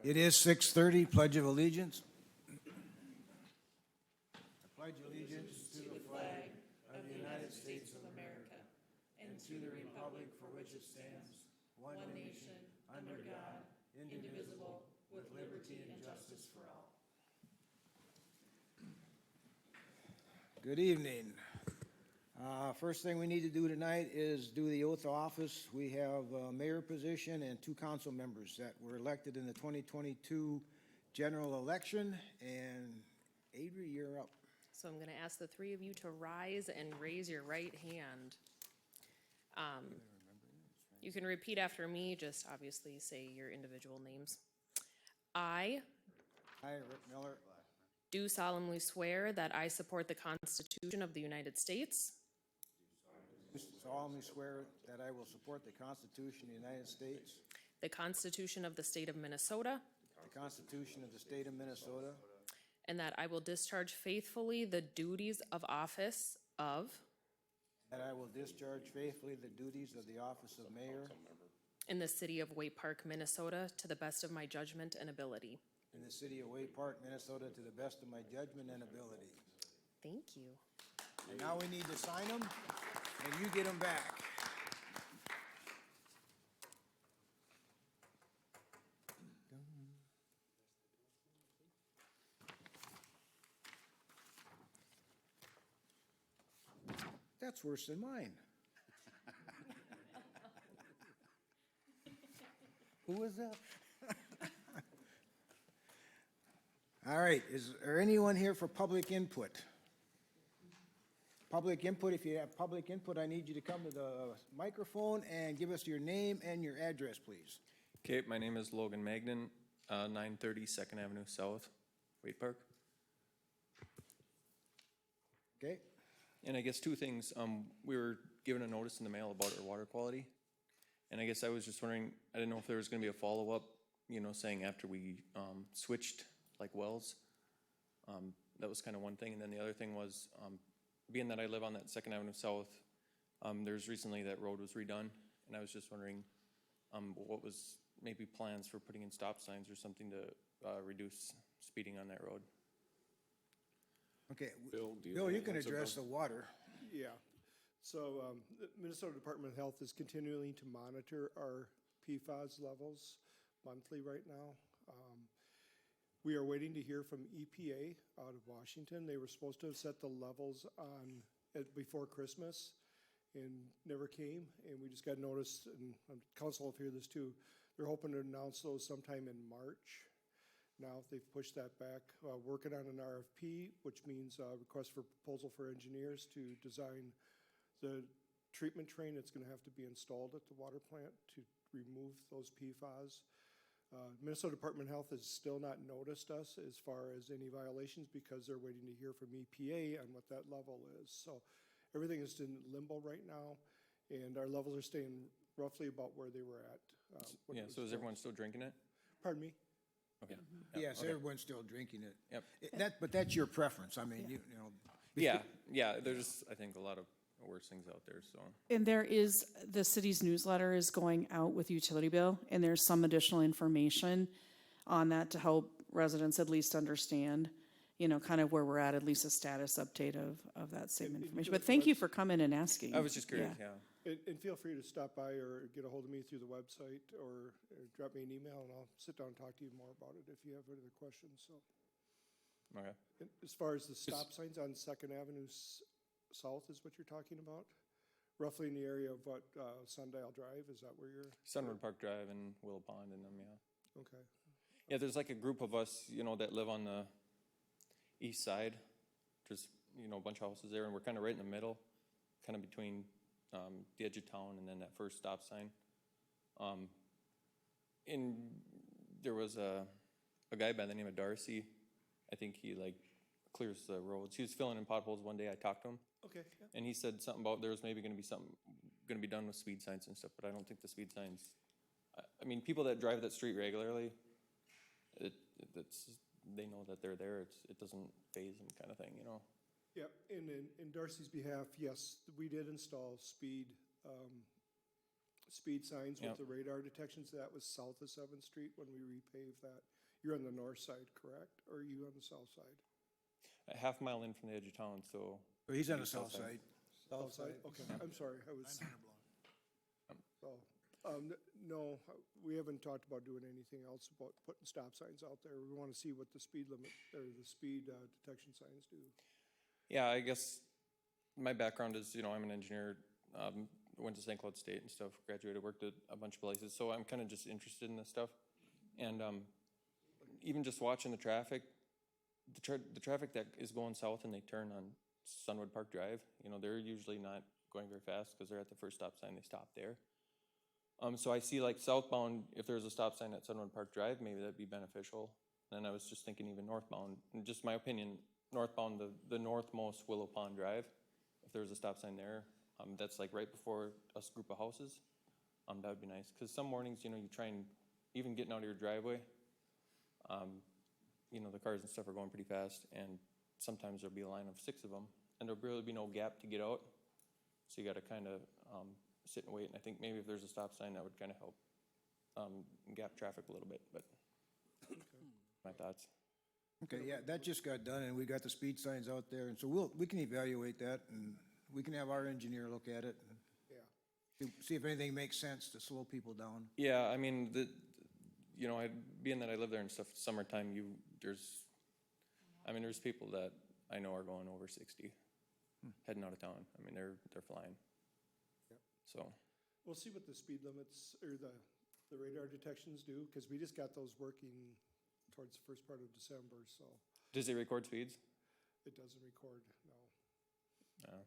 It is 6:30, Pledge of Allegiance. I pledge allegiance to the flag of the United States of America and to the republic for which it stands, one nation, under God, indivisible, with liberty and justice for all. Good evening. First thing we need to do tonight is do the oath of office. We have a mayor position and two council members that were elected in the 2022 general election. And Adri, you're up. So I'm going to ask the three of you to rise and raise your right hand. You can repeat after me, just obviously say your individual names. I Hi, Rick Miller. do solemnly swear that I support the Constitution of the United States Solemnly swear that I will support the Constitution of the United States, the Constitution of the State of Minnesota, the Constitution of the State of Minnesota, and that I will discharge faithfully the duties of office of that I will discharge faithfully the duties of the office of mayor in the city of Waite Park, Minnesota, to the best of my judgment and ability. in the city of Waite Park, Minnesota, to the best of my judgment and ability. Thank you. And now we need to sign them, and you get them back. That's worse than mine. Who was that? All right, is there anyone here for public input? Public input, if you have public input, I need you to come to the microphone and give us your name and your address, please. Okay, my name is Logan Magnan, 930 Second Avenue South, Waite Park. Okay? And I guess two things. We were given a notice in the mail about our water quality. And I guess I was just wondering, I didn't know if there was gonna be a follow-up, saying after we switched like wells. That was kind of one thing. And then the other thing was, being that I live on that Second Avenue South, there's recently that road was redone. And I was just wondering, what was maybe plans for putting in stop signs or something to reduce speeding on that road? Okay. Bill, do you Bill, wanna you can answer address Bill? the water. Yeah, so the Minnesota Department of Health is continuing to monitor our PFAS levels monthly right now. We are waiting to hear from EPA out of Washington. They were supposed to have set the levels before Christmas and never came. And we just got notice, and council will hear this too, they're hoping to announce those sometime in March. Now they've pushed that back, working on an RFP, which means request for proposal for engineers to design the treatment train that's gonna have to be installed at the water plant to remove those PFAS. Minnesota Department of Health has still not noticed us as far as any violations because they're waiting to hear from EPA on what that level is. So everything is in limbo right now, and our levels are staying roughly about where they were at. when Yeah, it was so is everyone built. still drinking it? Pardon me? Okay. Yes, okay. everyone's still drinking it. Yep. But that's your preference. I mean, you know. Yeah, there's, I think, a lot of worse things out there, so. And there is, the city's newsletter is going out with utility bill, and there's some additional information on that to help residents at least understand, kind of where we're at least a status update of that same information. But thank you for coming and asking. I was just curious, yeah. And feel free to stop by or get a hold of me through the website or drop me an email and I'll sit down and talk to you more about it if you have other questions, so. Okay. And as far as the stop signs on Second Avenue South is what you're talking about? Roughly in the area of what, Sundial Drive, is that where you're? Sunwood Park Drive and Willow Pond and them, yeah. Okay. Yeah, there's like a group of us, that live on the east side. Just, a bunch of houses there, and we're kind of right in the middle, kind of between the edge of town and then that first stop sign. And there was a guy by the name of Darcy. I think he clears the roads. He was filling in potholes one day. I talked to him. Okay, yeah. And he said something about there was maybe gonna be something gonna be done with speed signs and stuff, but I don't think the speed signs, I mean, people that drive that street regularly, they know that they're there, it doesn't faze them kind of thing, Yeah, and in Darcy's behalf, yes, we did install speed speed signs Yep. with the radar detections. That was south of 7th Street when we repaved that. You're on the north side, correct? Or are you on the south side? A half mile in from the edge of town, so. Or he's on the Maybe south south side. South side? Okay, I'm sorry, I was. So, no, we haven't talked about doing anything else about putting stop signs out there. We want to see what the speed limit, or the speed detection signs do. Yeah, I guess my background is, I'm an engineer, went to St. Cloud State and stuff, graduated, worked at a bunch of places, so I'm kind of just interested in this stuff. And even just watching the traffic, the traffic that is going south and they turn on Sunwood Park Drive, they're usually not going very fast because they're at the first stop sign, they stop there. So I see like southbound, if there's a stop sign at Sunwood Park Drive, maybe that'd be beneficial. And I was just thinking even northbound, and just my opinion, northbound, the northmost Willow Pond Drive, if there was a stop sign there, that's like right before us group of houses, that would be nice. Cause some mornings, you try and, even getting out of your driveway, the cars and stuff are going pretty fast, and sometimes there'll be a line of 6 of them, and there'll really be no gap to get out. So you gotta kinda, sit and wait, and I think maybe if there's a stop sign, that would kinda help, gap traffic a little bit, but my thoughts. Okay, yeah, that just got done, and we got the speed signs out there, and so we can evaluate that, and we can have our engineer look at it, Yeah. and see if anything makes sense to slow people down. Yeah, I mean, being that I live there and stuff, summertime, there's people that I know are going over 60, heading out of town. I mean, they're flying. Yep. So, We'll see what the speed limits, or the radar detections do, because we just got those working towards the first part of December, so does it record speeds? it doesn't record, no.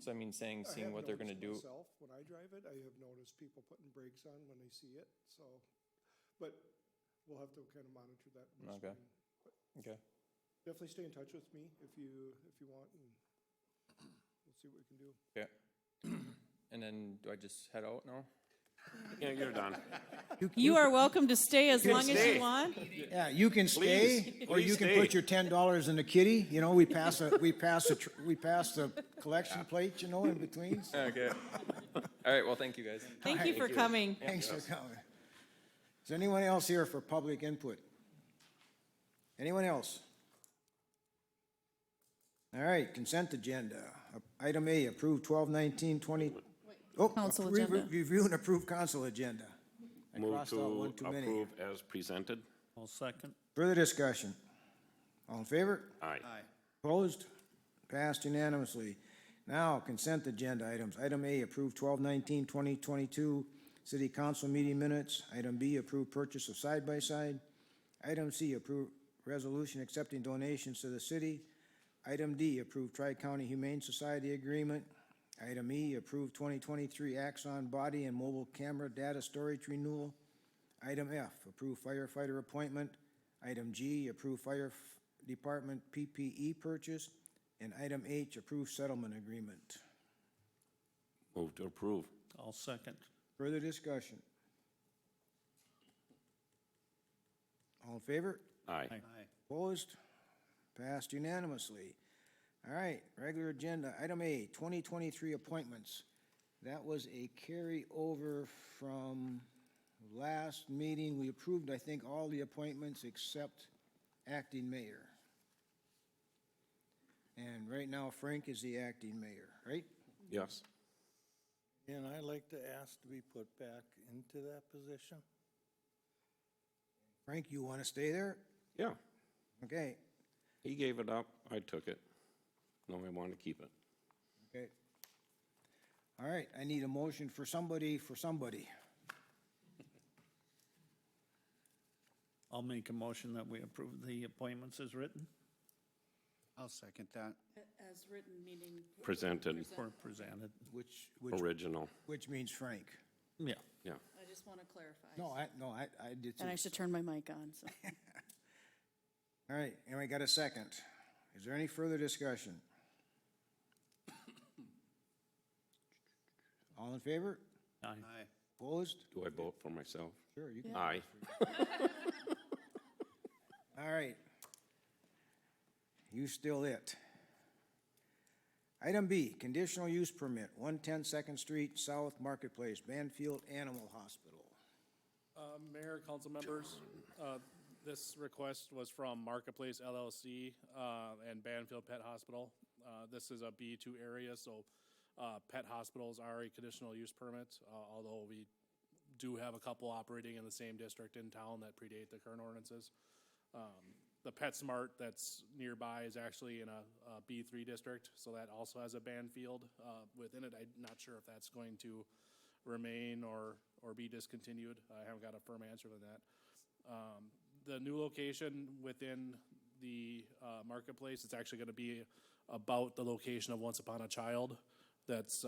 So I mean, seeing I have what they're gonna noticed do. Myself, when I drive it, I have noticed people putting brakes on when they see it, so, but we'll have to kind of monitor that in the Okay. spring. But Okay. definitely stay in touch with me if you want, and we'll see what we can do. Yeah. And then do I just head out now? Yeah, you're done. You are welcome to stay as long as stay. you want. Yeah, you can stay, or you can stay. put your $10 in the kitty, we pass the collection plate, in between. Okay. All right, well, thank you guys. Thank you for coming. Thanks for coming. Is anyone else here for public input? Anyone else? All right, consent agenda. Item A, approve 12/19/20. Oh, Council agenda. review and approve council agenda. I Move crossed out one to too many. approve as presented. I'll second. Further discussion? All in favor? Aye. Opposed? Passed unanimously. Now, consent agenda items. Item A, approve 12/19/2022 city council meeting minutes. Item B, approve purchase of side-by-side. Item C, approve resolution accepting donations to the city. Item D, approve Tri-County Humane Society agreement. Item E, approve 2023 Axon body and mobile camera data storage renewal. Item F, approve firefighter appointment. Item G, approve fire department PPE purchase. And item H, approve settlement agreement. Move to approve. I'll second. Further discussion? All in favor? Aye. Opposed? Passed unanimously. All right, regular agenda, item A, 2023 appointments. That was a carryover from last meeting. We approved, I think, all the appointments except acting mayor. And right now Frank is the acting mayor, right? Yes. And I'd like to ask to be put back into that position. Frank, you want to stay there? Yeah. Okay, He gave it up. I took it. No, I want to keep it. okay. All right, I need a motion for somebody. I'll make a motion that we approve the appointments as written I'll second that. As written, meaning. Presented, or presented. Which means Frank. Yeah. yeah. I just want to clarify. No, I did. And I should turn my mic on, so. All right, and we got a second. Is there any further discussion? All in favor? Aye. Opposed? Do I vote for myself? Sure, you can. Aye. All right. You still it. Item B, conditional use permit, 110 Second Street South Marketplace, Banfield Animal Hospital. Mayor, council members, this request was from Marketplace LLC and Banfield Pet Hospital. This is a B2 area, so pet hospitals are a conditional use permit, although we do have a couple operating in the same district in town that predate the current ordinances. The PetSmart that's nearby is actually in a B3 district, so that also has a Banfield within it. I'm not sure if that's going to remain or be discontinued. I haven't got a firm answer to that. The new location within the marketplace, it's actually going to be about the location of Once Upon a Child that's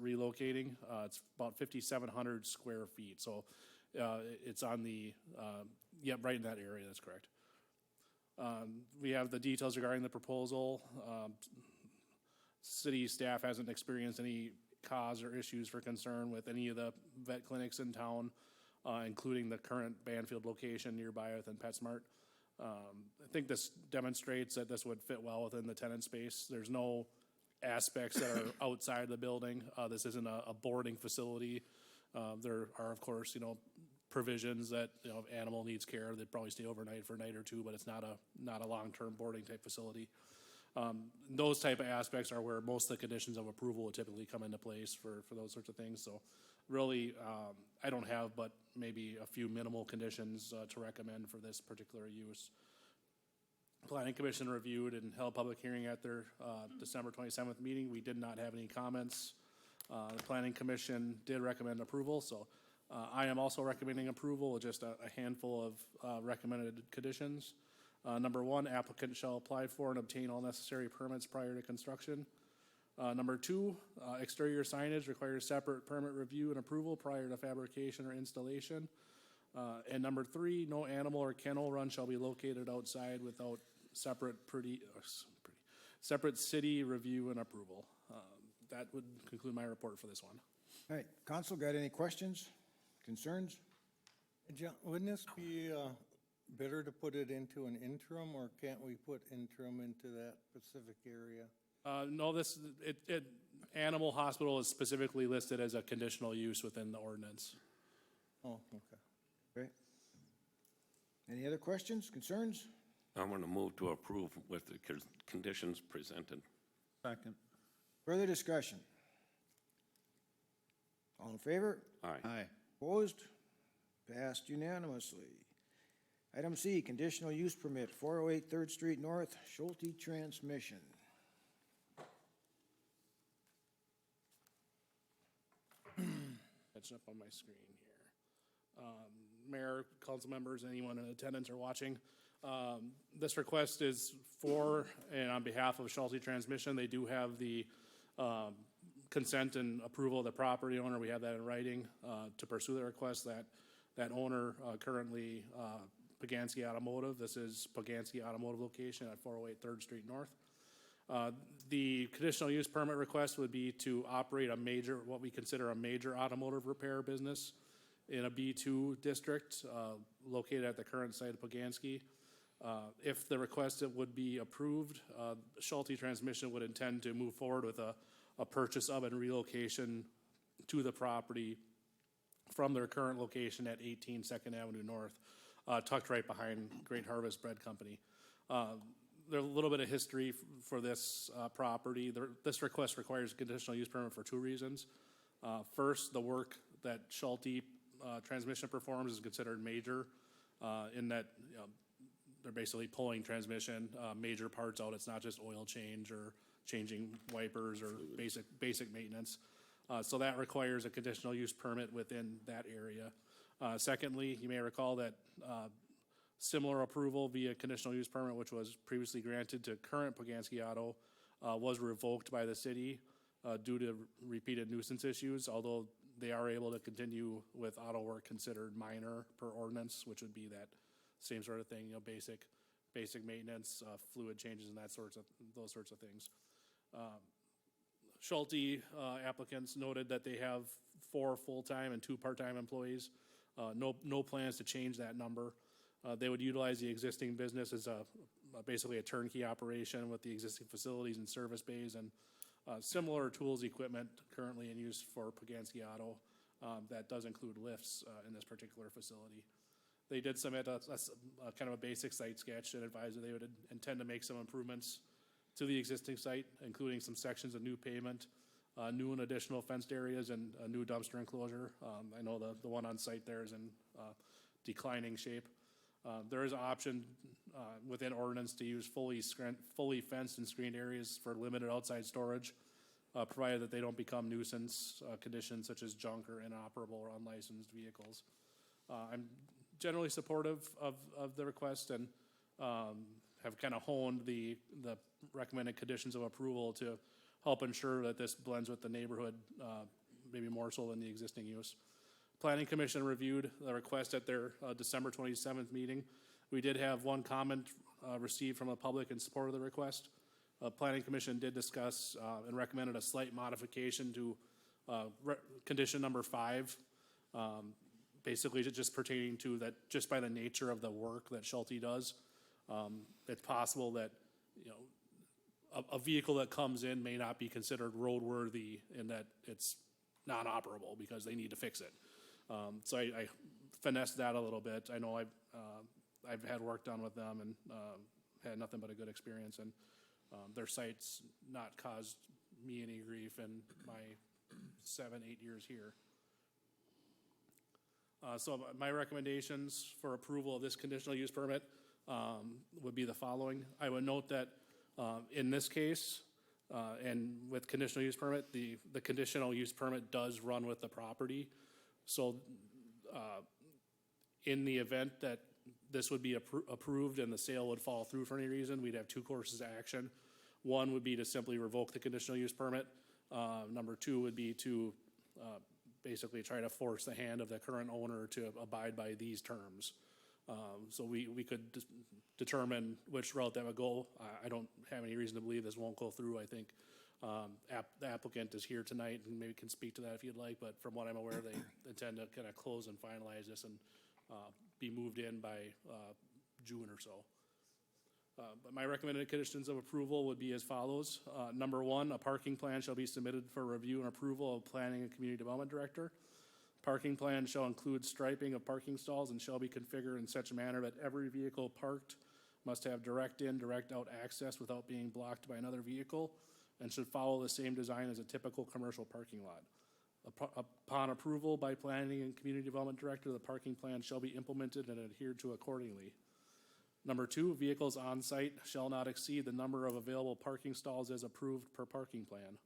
relocating. It's about 5,700 square feet, so it's on the, right in that area, that's correct. We have the details regarding the proposal. City staff hasn't experienced any cause or issues for concern with any of the vet clinics in town, including the current Banfield location nearby within PetSmart. I think this demonstrates that this would fit well within the tenant space. There's no aspects that are outside the building. This isn't a boarding facility. There are, of course, provisions that, if animal needs care, they'd probably stay overnight for a night or two, but it's not a long-term boarding type facility. Those type of aspects are where most of the conditions of approval would typically come into place for those sorts of things. So really, I don't have but maybe a few minimal conditions to recommend for this particular use. Planning Commission reviewed and held public hearing at their December 27th meeting. We did not have any comments. The Planning Commission did recommend approval, so I am also recommending approval with just a handful of recommended conditions. Number one, applicant shall apply for and obtain all necessary permits prior to construction. Number two, exterior signage requires separate permit review and approval prior to fabrication or installation. And number three, no animal or kennel run shall be located outside without separate city review and approval. That would conclude my report for this one. All right, council, got any questions, concerns? John, wouldn't this be better to put it into an interim, or can't we put interim into that specific area? No, animal hospital is specifically listed as a conditional use within the ordinance. Oh, okay. Great. Any other questions, concerns? I'm going to move to approve with the conditions presented. Second. Further discussion? All in favor? Aye. Aye. Opposed? Passed unanimously. Item C, conditional use permit, 408 3rd Street North, Schulte Transmission. Catching up on my screen here. Mayor, council members, anyone in attendance or watching, this request is for and on behalf of Schulte Transmission. They do have the consent and approval of the property owner. We have that in writing to pursue the request. That owner currently Poganski Automotive. This is Poganski Automotive location at 408 3rd Street North. The conditional use permit request would be to operate what we consider a major automotive repair business in a B2 district located at the current site of Poganski. If the request would be approved, Schulte Transmission would intend to move forward with a purchase of and relocation to the property from their current location at 18 2nd Avenue North, tucked right behind Great Harvest Bread Company. There's a little bit of history for this property. This request requires a conditional use permit for two reasons. First, the work that Schulte Transmission performs is considered major in that they're basically pulling transmission, major parts out. It's not just oil change or changing wipers or basic maintenance. So that requires a conditional use permit within that area. Secondly, you may recall that similar approval via conditional use permit, which was previously granted to current Poganski Auto, was revoked by the city due to repeated nuisance issues, although they are able to continue with auto work considered minor per ordinance, which would be that same sort of thing, basic maintenance, fluid changes and those sorts of things. Schulte applicants noted that they have 4 full-time and 2 part-time employees. No plans to change that number. They would utilize the existing business as a basically a turnkey operation with the existing facilities and service bays and similar tools, equipment currently in use for Poganski Auto. That does include lifts in this particular facility. They did submit a kind of a basic site sketch and advised that they would intend to make some improvements to the existing site, including some sections of new pavement, new and additional fenced areas, and a new dumpster enclosure. I know the one on site there is in declining shape. There is an option within ordinance to use fully fenced and screened areas for limited outside storage, provided that they don't become nuisance conditions such as junk or inoperable or unlicensed vehicles. I'm generally supportive of the request and have kind of honed the recommended conditions of approval to help ensure that this blends with the neighborhood, maybe more so than the existing use. Planning Commission reviewed the request at their December 27th meeting. We did have one comment received from the public in support of the request. Planning Commission did discuss and recommended a slight modification to condition number 5, basically just pertaining to that just by the nature of the work that Schulte does. It's possible that, you know, a vehicle that comes in may not be considered roadworthy in that it's non-operable because they need to fix it. So I finessed that a little bit. I know I've had work done with them and had nothing but a good experience, and their site's not caused me any grief in my 7-8 years here. So my recommendations for approval of this conditional use permit would be the following. I would note that in this case, and with conditional use permit, the conditional use permit does run with the property. So in the event that this would be approved and the sale would fall through for any reason, we'd have 2 courses of action. One would be to simply revoke the conditional use permit. Number 2 would be to basically try to force the hand of the current owner to abide by these terms. So we could determine which route that would go. I don't have any reason to believe this won't go through. I think the applicant is here tonight and maybe can speak to that if you'd like, but from what I'm aware, they intend to kind of close and finalize this and be moved in by June or so. But my recommended conditions of approval would be as follows. Number 1, a parking plan shall be submitted for review and approval of Planning and Community Development Director. Parking plan shall include striping of parking stalls and shall be configured in such a manner that every vehicle parked must have direct in, direct out access without being blocked by another vehicle, and should follow the same design as a typical commercial parking lot. Upon approval by Planning and Community Development Director, the parking plan shall be implemented and adhered to accordingly. Number 2, vehicles on site shall not exceed the number of available parking stalls as approved per parking plan.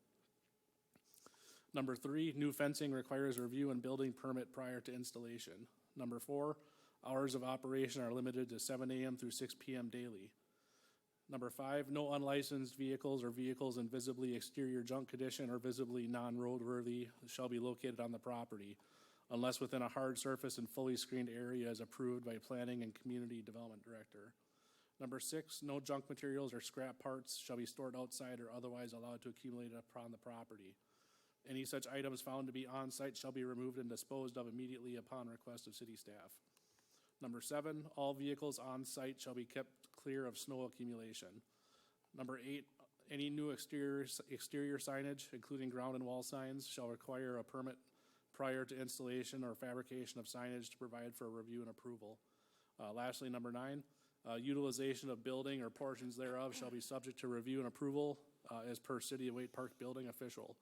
Number 3, new fencing requires review and building permit prior to installation. Number 4, hours of operation are limited to 7 a.m. through 6 p.m. daily. Number 5, no unlicensed vehicles or vehicles in visibly exterior junk condition or visibly non-roadworthy shall be located on the property unless within a hard surface and fully screened area as approved by Planning and Community Development Director. Number 6, no junk materials or scrap parts shall be stored outside or otherwise allowed to accumulate upon the property. Any such items found to be on site shall be removed and disposed of immediately upon request of city staff. Number 7, all vehicles on site shall be kept clear of snow accumulation. Number 8, any new exterior signage, including ground and wall signs, shall require a permit prior to installation or fabrication of signage to provide for review and approval. Lastly, number 9, utilization of building or portions thereof shall be subject to review and approval as per City of Waite Park building official.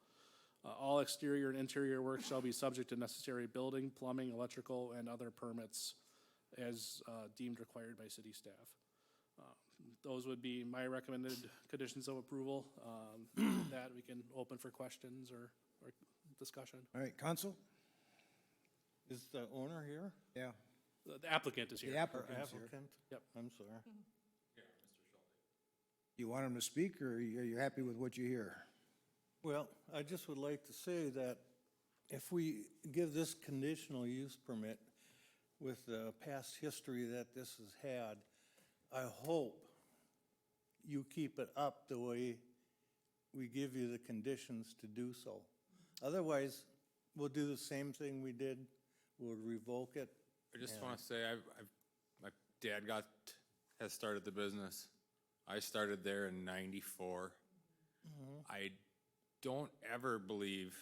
All exterior and interior work shall be subject to necessary building, plumbing, electrical, and other permits as deemed required by city staff. Those would be my recommended conditions of approval. That we can open for questions or discussion. All right, counsel? Is the owner here? Yeah. The applicant is The here. Or applicant's here. applicant? Yep. I'm sorry. You want him to speak, or are you happy with what you hear? Well, I just would like to say that if we give this conditional use permit with the past history that this has had, I hope you keep it up the way we give you the conditions to do so. Otherwise, we'll do the same thing we did. We'll revoke it. I just want to say, my dad has started the business I started there in '94. I don't ever believe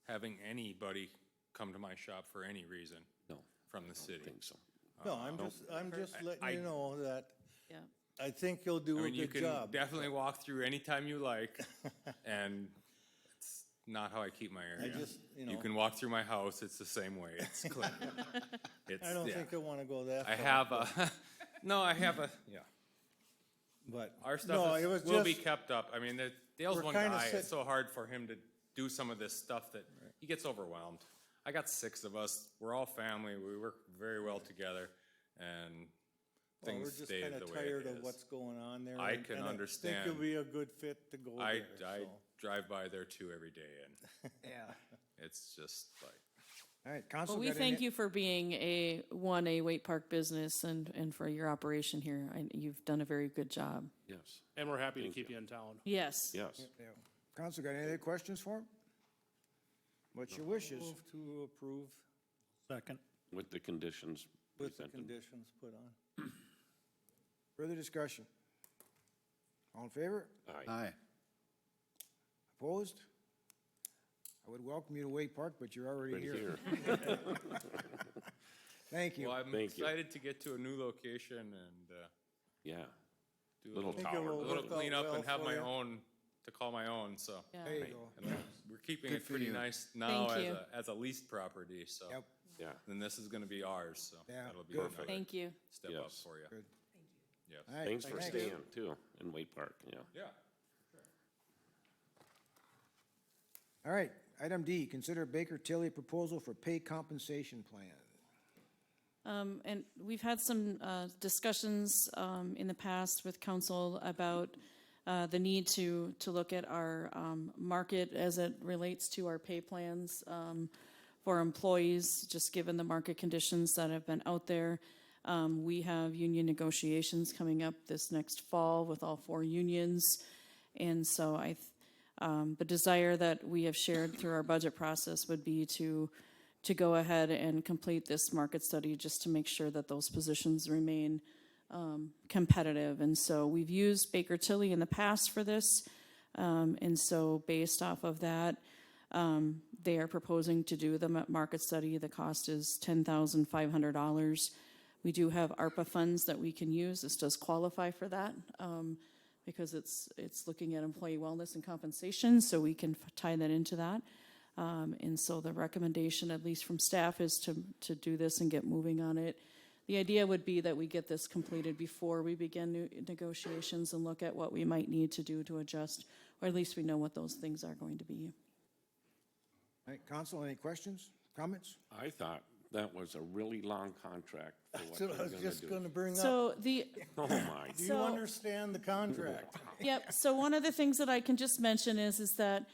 having anybody come to my shop for any reason No, from the city. I think so. No, I'm just letting you know that Yeah. I think you'll do I a mean, you good can job. definitely walk through anytime you like, and it's not how I keep my area. just, you You know. can walk through my house, it's the same way, it's clean. It's, I don't yeah. think I wanna go that I far. have a, no, I have a, yeah. But, Our no, stuff it was will be just, kept up. I mean, Dale's We're one kinda guy, sit- it's so hard for him to do some of this stuff that he gets overwhelmed. I got 6 of us, we're all family, we work very well together, and well, we're things just stay kinda the way tired it of is. what's going on there. I and- can and I understand. think you'll be a good fit to go I there, so. drive by there too every day, and Yeah. it's just like, All right, Council. Well, we got thank any- you for being a Wake Park business and for your operation here. You've done a very good job. Yes, And we're happy to Thank keep you. you in town. Yes. yes. Yeah. Council, got any other questions for him? What's your wishes? Move to approve Second. With the conditions with the presented. conditions put on. Further discussion? All in favor? Aye. Aye. Opposed? I would welcome you to Wake Park, but you're already Right here. here. Thank you. well, I'm Thank you. excited to get to a new location and, Yeah, do a Little little, tower. a little work out cleanup well and have for my you. own, to call my own, so. Yeah. There you go. And we're keeping Good it for pretty you. nice now Thank as you. as a leased property, so. Yep. yeah. Then this is gonna be ours, so Yeah, that'll be good. another Thank you. step up Yes. for you. Good. Yes. All right, Thanks for thanks. staying too, in Wake Park, yeah. Yeah. All right, item D, consider Baker Tilly proposal for pay compensation plan. And we've had some discussions in the past with council about the need to look at our market as it relates to our pay plans for employees, just given the market conditions that have been out there. We have union negotiations coming up this next fall with all 4 unions. And so the desire that we have shared through our budget process would be to go ahead and complete this market study just to make sure that those positions remain competitive. And so we've used Baker Tilly in the past for this. And so based off of that, they are proposing to do the market study. The cost is $10,500. We do have ARPA funds that we can use. This does qualify for that because it's looking at employee wellness and compensation, so we can tie that into that. And so the recommendation, at least from staff, is to do this and get moving on it. The idea would be that we get this completed before we begin new negotiations and look at what we might need to do to adjust, or at least we know what those things are going to be. All right, Council, any questions, comments? I thought that was a really long contract for what So I they're was gonna just do. gonna bring up, So Oh, my. do you so- understand the contract? Yep, so one of the things that I can just mention is that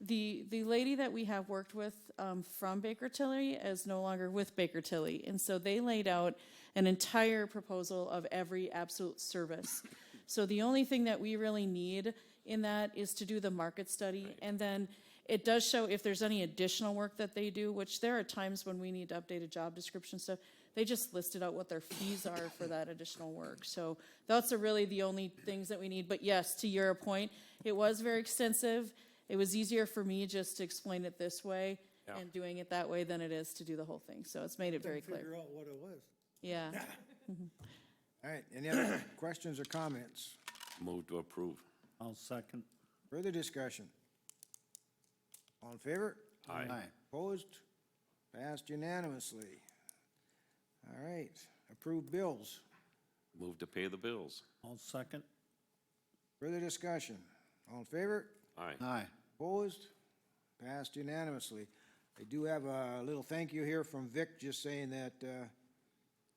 the lady that we have worked with from Baker Tilly is no longer with Baker Tilly. And so they laid out an entire proposal of every absolute service. So the only thing that we really need in that is to do the market study. And then it does show if there's any additional work that they do, which there are times when we need to update a job description stuff. They just listed out what their fees are for that additional work. So that's really the only things that we need. But yes, to your point, it was very extensive. It was easier for me just to explain it this way Yeah. and doing it that way than it is to do the whole thing. So it's made it very Figure clear. out what it was. Yeah. All right, any other questions or comments? Move to approve. I'll second. Further discussion? All in favor? Aye. Opposed? Passed unanimously. All right, approved bills. Move to pay the bills. I'll second. Further discussion? All in favor? Aye. Aye. Opposed? Passed unanimously. I do have a little thank you here from Vic, just saying that,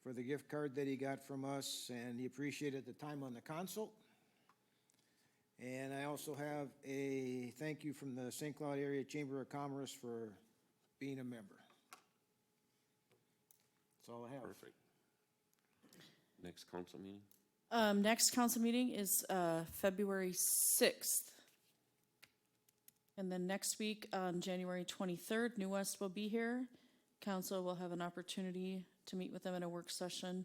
for the gift card that he got from us, and he appreciated the time on the console. And I also have a thank you from the St. Cloud Area Chamber of Commerce for being a member. That's all I have. Perfect. Next council meeting? Next council meeting is February 6th. And then next week, on January 23rd, New West will be here. Council will have an opportunity to meet with them in a work session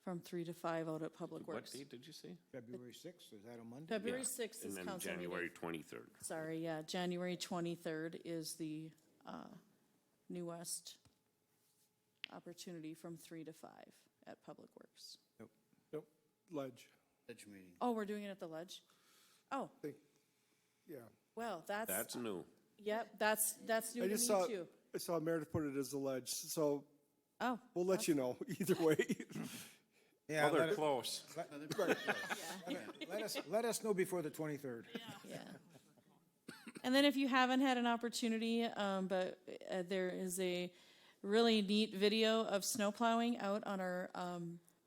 from 3 to 5 out at Public What Works. date did you say? February 6th, is that a Monday? February 6th And is then council meeting. January 23rd. Sorry, yeah, January 23rd is the New West opportunity from 3 to 5 at Public Works. Nope, Ledge, Oh, we're doing it at the Ledge? Oh, yeah. well, that's, That's new. yep, that's new I to me just saw, too. I saw Meredith put it as the Ledge, so Oh, we'll let you know either way. Yeah, Oh, they're close. let us know before the 23rd. yeah. And then if you haven't had an opportunity, but there is a really neat video of snow plowing out on our, I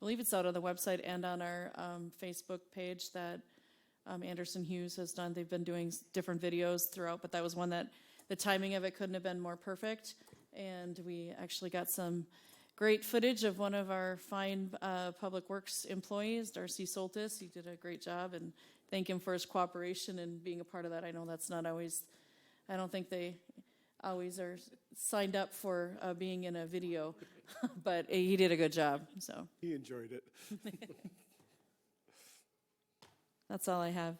believe it's out on the website and on our Facebook page that Anderson Hughes has done. They've been doing different videos throughout, but that was one that the timing of it couldn't have been more perfect. And we actually got some great footage of one of our fine Public Works employees, Darcy Soltis. He did a great job, and thank him for his cooperation and being a part of that. I know that's not always, I don't think they always are signed up for being in a video, but he did a good job, so He enjoyed it. that's all I have.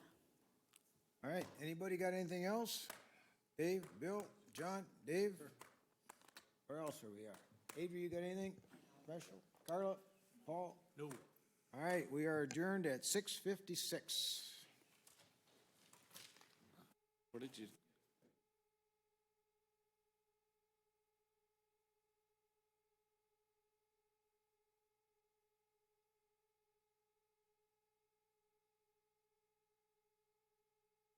All right, anybody got anything else? Dave, Bill, John, Dave? Where else are we at? Adria, you got anything special? Carla, Paul? No. All right, we are adjourned at 6:56. What did you?